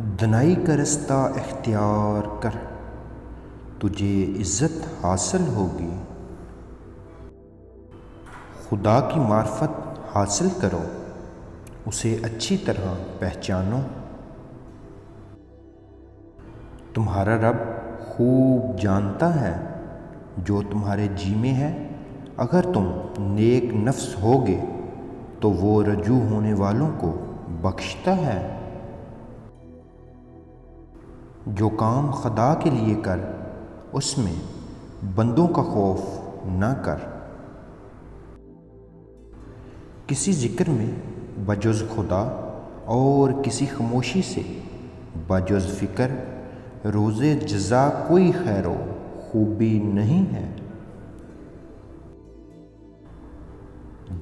دنائی کا رستہ اختیار کر، تجھے عزت حاصل ہوگی۔ خدا کی معرفت حاصل کرو، اسے اچھی طرح پہچانو۔ تمہارا رب خوب جانتا ہے جو تمہارے جی میں ہے۔ اگر تم نیک نفس ہوگے تو وہ رجوع ہونے والوں کو بخشتا ہے۔ جو کام خدا کے لیے کر، اس میں بندوں کا خوف نہ کر۔ کسی ذکر میں بجز خدا اور کسی خاموشی سے بجز فکر روز جزا کوئی خیر و خوبی نہیں ہے۔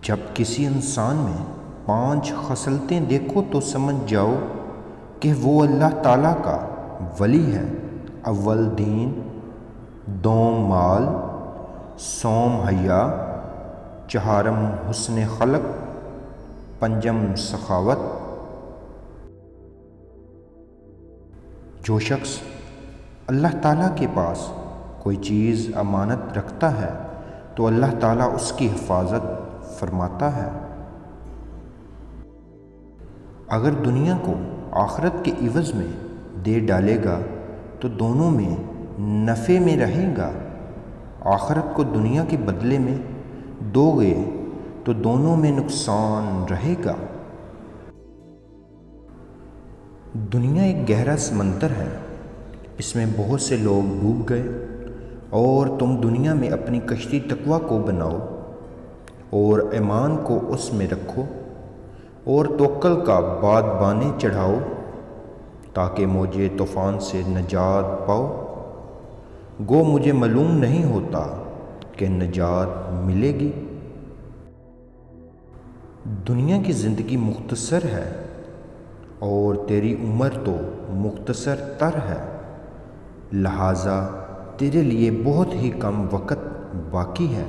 جب کسی انسان میں 5 خصلتیں دیکھو تو سمجھ جاؤ کہ وہ اللہ تعالیٰ کا ولی ہے۔ اول دین، دوم مال، سوم حیا، چہارم حسن خلق، پنجم سخاوت۔ جو شخص اللہ تعالیٰ کے پاس کوئی چیز امانت رکھتا ہے تو اللہ تعالیٰ اس کی حفاظت فرماتا ہے۔ اگر دنیا کو آخرت کے عوض میں دے ڈالے گا تو دونوں میں نفع میں رہے گا۔ آخرت کو دنیا کے بدلے میں دو گے تو دونوں میں نقصان رہے گا۔ دنیا ایک گہرا سمندر ہے، اس میں بہت سے لوگ ڈوب گئے، اور تم دنیا میں اپنی کشتی تقویٰ کو بناؤ اور ایمان کو اس میں رکھو اور توکل کا بادبانے چڑھاؤ تاکہ موجے طوفان سے نجات پاؤ۔ گو مجھے معلوم نہیں ہوتا کہ نجات ملے گی۔ دنیا کی زندگی مختصر ہے اور تیری عمر تو مختصر تر ہے، لہٰذا تیرے لیے بہت ہی کم وقت باقی ہے۔